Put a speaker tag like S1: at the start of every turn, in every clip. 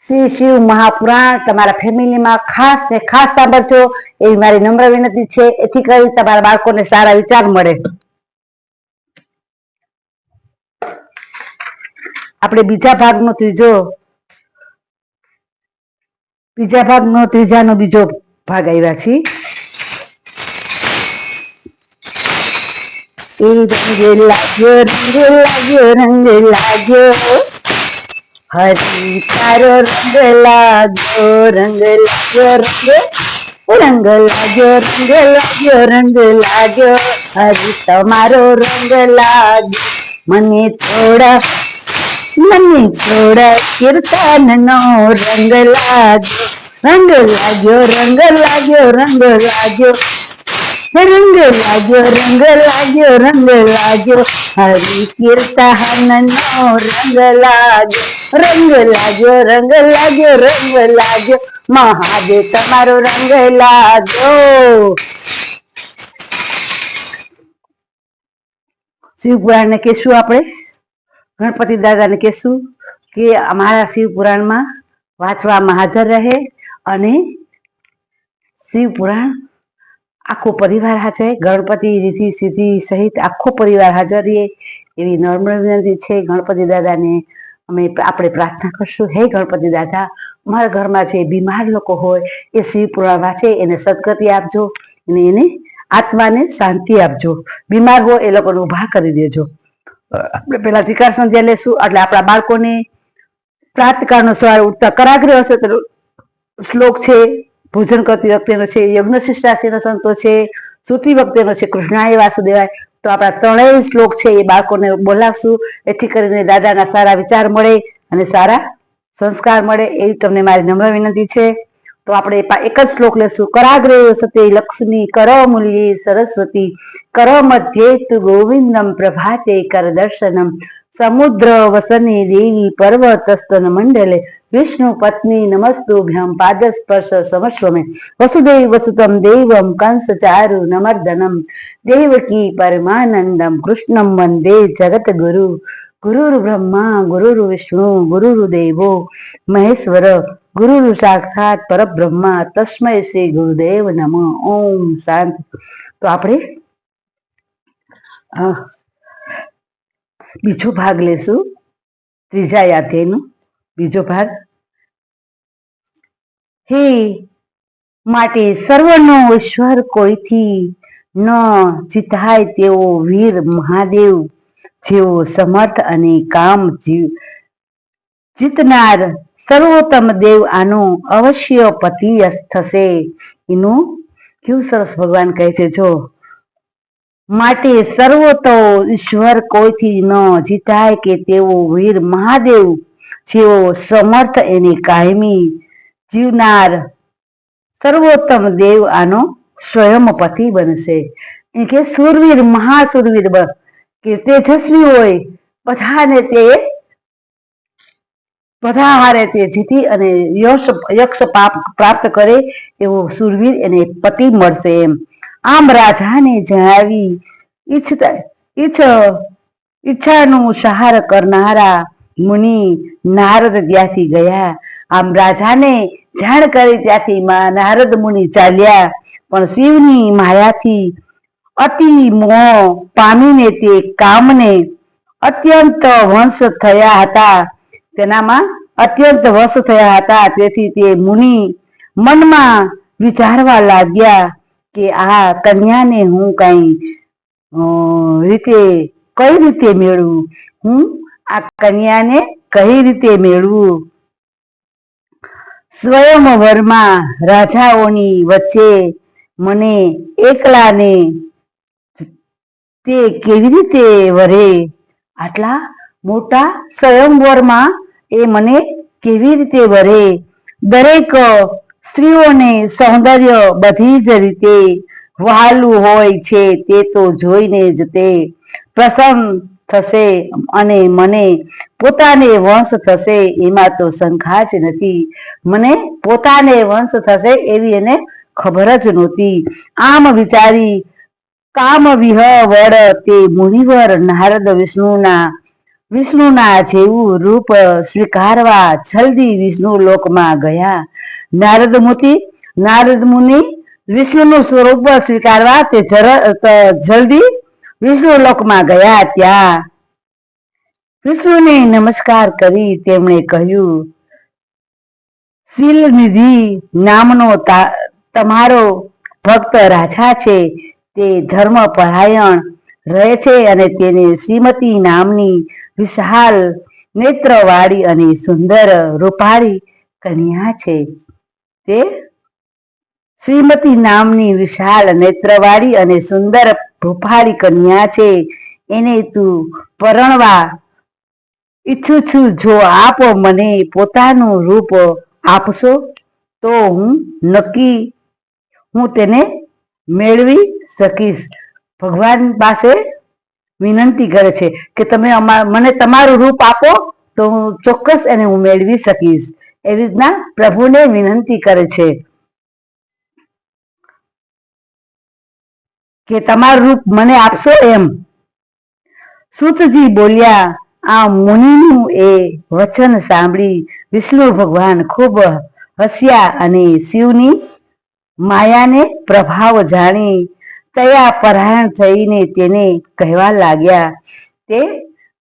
S1: શ્રી શિવ મહાપુરાણ તમારા ફેમિલીમાં ખાસ ને ખાસ સાંભળજો એવી મારી નમ્ર વિનંતી છે, એથી કરી તમારા બાળકોને સારા વિચાર મળે। આપણે બીજા ભાગનો ત્રીજો ભાગ આવ્યા છીએ। એ રંગ લાગ્યો હરી તારો રંગ લાગ્યો હરી તમારો રંગ લાગ્યો મને થોડા કીર્તનનો રંગ લાગ્યો હરી કીર્તનનો રંગ લાગ્યો મહાદેવ તમારો રંગ લાગ્યો। શિવ પુરાણ ને કહેશું, આપણે ગણપતિ દાદાને કહેશું કે અમારા શિવ પુરાણમાં વાંચવામાં હાજર રહે અને શિવ પુરાણ આખો પરિવાર હાજર, ગણપતિ રીતિ સિદ્ધિ સહિત આખો પરિવાર હાજર રહે એવી નમ્ર વિનંતી છે। ગણપતિ દાદાને આપણે પ્રાર્થના કરશું, હે ગણપતિ દાદા, અમારા ઘરમાં જે બીમાર લોકો હોય એ શિવ પુરાણ વાંચે એને સદગતિ આપજો અને એને આત્માને શાંતિ આપજો, બીમાર હોય એ લોકોને ઉભા કરી દેજો। આપણે પેલા ત્રિકાળ સંધ્યા લેશું, એટલે આપણા બાળકોને પ્રાતકાળનો સવારે ઉઠતા કરાગ્રહ હશે તો શ્લોક છે, ભોજન કરતી વખતેનો છે, યજ્ઞ શિષ્ટાશીનો સંતો છે, સૂતી વખતેનો છે, કૃષ્ણાય વાસુદેવાય, તો આપણા ત્રણેય શ્લોક છે એ બાળકોને બોલાવશું, એથી કરીને દાદાના સારા વિચાર મળે અને સારા સંસ્કાર મળે એવી તમને મારી નમ્ર વિનંતી છે। તો આપણે એક જ શ્લોક લેશું। કરાગ્રે સતે લક્ષ્મી કરમૂલ્યે સરસ્વતી કર મધ્યે તુ ગોવિંદમ પ્રભાતે કર દર્શનમ સમુદ્ર વસને દેવી પર્વતસ્તન મંડલે વિષ્ણુ પત્ની નમસ્તુભ્યમ પાદ સ્પર્શ સમસ્વમે વસુદેવ વસુતમ દેવમ કંસ ચારુ નમર્દનમ દેવકી પરમાનંદમ કૃષ્ણમ વંદે જગત ગુરુ ગુરુર બ્રહ્મા ગુરુર વિષ્ણુ ગુરુર દેવો મહેશ્વર ગુરુર સાક્ષાત પરબ્રહ્મા તસ્મૈ શ્રી ગુરુદેવ નમઃ। ઓમ શાંતિ। તો આપણે બીજો ભાગ લેશું, ત્રીજા અધ્યાયનો બીજો ભાગ। હે માટે સર્વનો ઈશ્વર કોઈથી ન જીતાય તેવો વીર મહાદેવ જેવો સમર્થ અને કામ જીતનાર સર્વોત્તમ દેવ આનો અવશ્ય પતિ થશે। એનું કેવું સરસ ભગવાન કહે છે, જો માટે સર્વોત્તમ ઈશ્વર કોઈથી ન જીતાય કે તેવો વીર મહાદેવ જેવો સમર્થ એને કાયમી જીવનાર સર્વોત્તમ દેવ આનો સ્વયં પતિ બનશે। એ કે સુરવીર મહાસુરવીર કે તેજસ્વી હોય, બધા હારે તે જીતી અને યક્ષ પ્રાપ્ત કરે એવો સુરવીર એને પતિ મળશે એમ। આમ રાજાને જણાવી ઈચ્છાનું સહાર કરનારા મુનિ નારદ ત્યાંથી ગયા। આમ રાજાને જાણ કરી ત્યાંથી નારદ મુનિ ચાલ્યા, પણ શિવની માયાથી અતિ મોહ પામીને તે કામને અત્યંત વંશ થયા હતા, તેનામાં અત્યંત વશ થયા હતા। તેથી તે મુનિ મનમાં વિચારવા લાગ્યા કે આ કન્યાને હું કઈ રીતે મેળવું, હું આ કન્યાને કઈ રીતે મેળવું। સ્વયંવરમાં રાજાઓની વચ્ચે મને એકલાને તે કેવી રીતે વરે, આટલા મોટા સ્વયંવરમાં એ મને કેવી રીતે વરે। દરેક સ્ત્રીઓને સૌંદર્ય બધી જ રીતે વહાલું હોય છે, તે તો જોઈને જ તે પ્રસન્ન થશે અને મને પોતાને વંશ થશે એમાં તો શંકા જ નથી। મને પોતાને વંશ થશે એવી એને ખબર જ નહોતી। આમ વિચારી કામ વિહવળ તે મુનિવર નારદ વિષ્ણુના વિષ્ણુના જેવું રૂપ સ્વીકારવા જલ્દી વિષ્ણુ લોકમાં ગયા. નારદ મુનિ વિષ્ણુનું સ્વરૂપ સ્વીકારવા તે જલ્દી વિષ્ણુ લોકમાં ગયા. ત્યાં વિષ્ણુને નમસ્કાર કરી તેમણે કહ્યું, શીલનિધિ નામનો તમારો ભક્ત રાજા છે. તે ધર્મ પરાયણ રહે છે અને તેને શ્રીમતી નામની વિશાળ નેત્રવાળી અને સુંદર રૂપાળી કન્યા છે. તે શ્રીમતી નામની વિશાળ નેત્રવાળી અને સુંદર રૂપાળી કન્યા છે. એને તું પરણવા ઈચ્છું છું. જો આપ મને પોતાનું રૂપ આપશો તો હું તેને મેળવી શકીશ. ભગવાન પાસે વિનંતી કરે છે કે તમે મને તમારું રૂપ આપો તો હું ચોક્કસ એને હું મેળવી શકીશ. એવી રીતના પ્રભુને વિનંતી કરે છે કે તમારું રૂપ મને આપશો એમ. સૂતજી બોલ્યા. આ મુનિનું એ વચન સાંભળી વિષ્ણુ ભગવાન ખૂબ હસ્યા અને શિવની માયાને પ્રભાવ જાણી દયા પરાયણ થઈને તેને કહેવા લાગ્યા. તે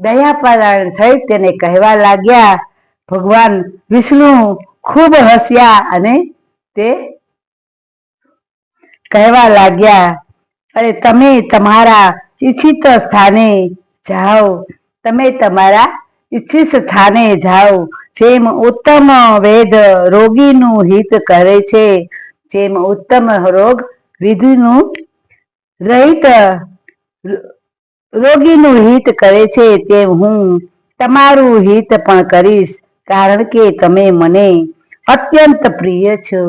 S1: દયા પરાયણ થઈ તેને કહેવા લાગ્યા. ભગવાન વિષ્ણુ ખૂબ હસ્યા અને તે કહેવા લાગ્યા, અરે તમે તમારા ઈચ્છિત સ્થાને જાઓ. તમે તમારા ઈચ્છિત સ્થાને જાઓ. જેમ ઉત્તમ વેદ રોગીનું હિત કરે છે, જેમ ઉત્તમ રોગ વિધિનું રોગીનું હિત કરે છે, તેમ હું તમારું હિત પણ કરીશ. કારણ કે તમે મને અત્યંત પ્રિય છો.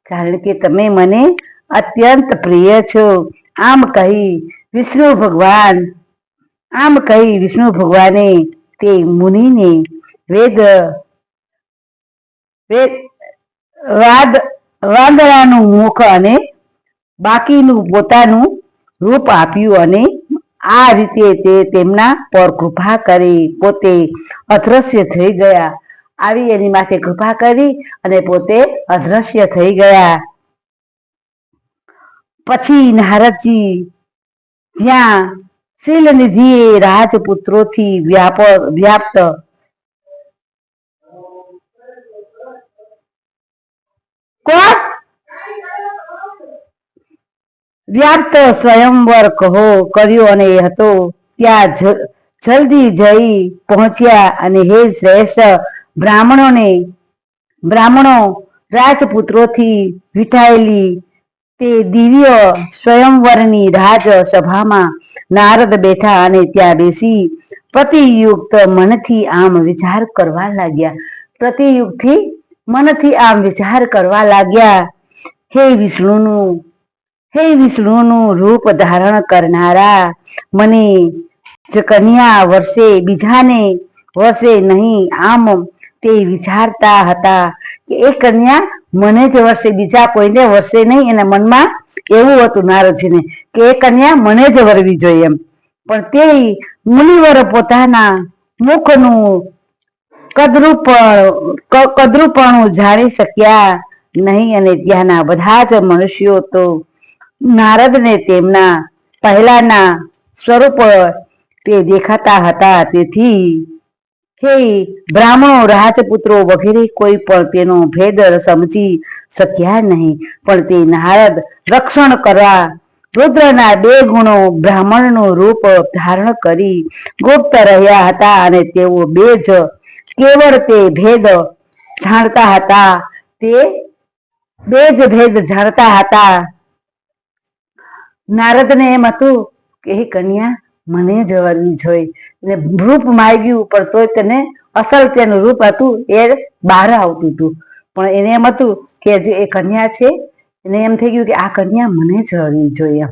S1: કારણ કે તમે મને અત્યંત પ્રિય છો. આમ કહી વિષ્ણુ ભગવાને તે મુનિને વાદળાનું મુખ અને બાકીનું પોતાનું રૂપ આપ્યું અને આ રીતે તે તેમના પર કૃપા કરી પોતે અદ્રશ્ય થઈ ગયા. આવી એની માથે કૃપા કરી અને પોતે અદ્રશ્ય થઈ ગયા. પછી નારદજી જ્યાં શીલનિધિએ રાજપુત્રોથી વ્યાપ્ત સ્વયંવર કર્યો અને હતો ત્યાં જલ્દી જઈ પહોંચ્યા. અને હે શ્રેષ્ઠ બ્રાહ્મણો રાજપુત્રોથી વીંટાયેલી તે દિવ્ય સ્વયંવરની રાજ સભામાં નારદ બેઠા અને ત્યાં બેસી પ્રતિયુક્ત મનથી આમ વિચાર કરવા લાગ્યા. પ્રતિયુક્તથી મનથી આમ વિચાર કરવા લાગ્યા, હે વિષ્ણુનું રૂપ ધારણ કરનારા, મને જ કન્યા વર્ષે બીજાને વર્ષે નહીં. આમ તે વિચારતા હતા કે એ કન્યા મને જ વર્ષે બીજા કોઈને વર્ષે નહીં. એના મનમાં એવું હતું નારદજીને કે એ કન્યા મને જ વરવી જોઈએ એમ. પણ તે મુનિવર પોતાના મુખનું કદરૂપણું જાણી શક્યા નહીં. અને ત્યાંના બધા જ મનુષ્યો તો નારદને તેમના પહેલાના સ્વરૂપ તે દેખાતા હતા. તેથી હે બ્રાહ્મણો રાજપુત્રો વગેરે કોઈ પણ તેનો ભેદ સમજી શક્યા નહીં. પણ તે નારદ રક્ષણ કરવા રુદ્રના 2 ગુણો બ્રાહ્મણનું રૂપ ધારણ કરી ગુપ્ત રહ્યા હતા. અને તેઓ 2 જ કેવળ તે ભેદ જાણતા હતા. તે 2 જ ભેદ જાણતા હતા. નારદને એમ હતું કે એ કન્યા મને જ વરવી જોઈ. ને રૂપ માગ્યું પણ તોય તેને અસલ તેનું રૂપ હતું એ બહાર આવતું હતું. પણ એને એમ હતું કે જે એ કન્યા છે એને એમ થઈ ગયું કે આ કન્યા મને જ વરવી જોઈએ.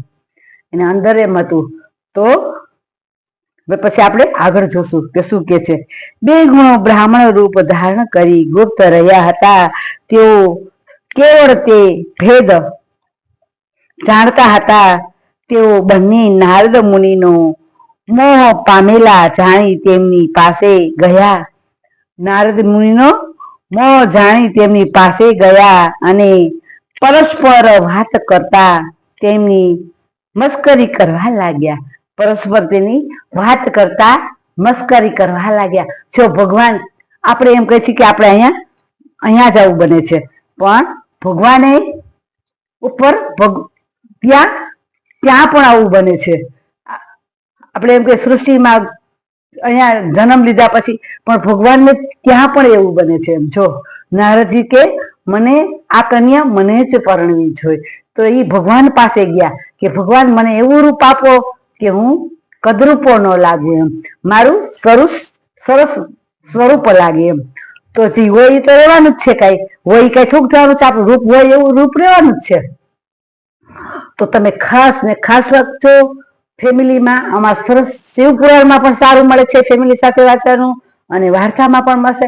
S1: એને અંદર એમ હતું. તો પછી આપણે આગળ જોશું કે શું કે છે. 2 ગુણો બ્રાહ્મણ રૂપ ધારણ કરી ગુપ્ત રહ્યા હતા. તેઓ કેવળ તે ભેદ જાણતા હતા. તેઓ બંને નારદ મુનિનો મોહ પામેલા જાણી તેમની પાસે ગયા. નારદ મુનિનો મોહ જાણી તેમની પાસે ગયા અને પરસ્પર વાત કરતા તેમની મસ્કરી કરવા લાગ્યા. પરસ્પર તેની વાત કરતા મસ્કરી કરવા લાગ્યા. જો ભગવાન આપણે એમ કહે છે કે આપણે અહીંયા જવું બને છે, પણ ભગવાને ઉપર ત્યાં પણ આવું બને છે. આપણે એમ કે સૃષ્ટિમાં અહીંયા જન્મ લીધા પછી પણ ભગવાનને ત્યાં પણ એવું બને છે. એમ જો નારદજી કે મને આ કન્યા મને જ પરણવી જોઈએ, તો એ ભગવાન પાસે ગયા કે ભગવાન મને એવું રૂપ આપો કે હું કદરૂપો ન લાગુ, એમ મારું સરસ સ્વરૂપ લાગે. એમ તો જે હોય એ તો રહેવાનું જ છે, કઈ હોય કઈ થૂક થવાનું છે, આપણું રૂપ હોય એવું રૂપ રહેવાનું જ છે. તો તમે ખાસ ને ખાસ વાંચજો ફેમિલીમાં. આમાં સરસ શિવપુરાણમાં પણ સારું મળે છે ફેમિલી સાથે વાંચવાનું, અને વાર્તામાં પણ મળશે.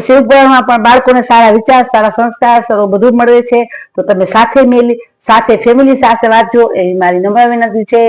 S1: શિવપુરાણમાં પણ બાળકોને સારા વિચાર, સારા સંસ્કાર, સારું બધું મળે છે. તો તમે સાથે ફેમિલી સાથે વાંચજો એવી મારી નમ્ર વિનંતી છે.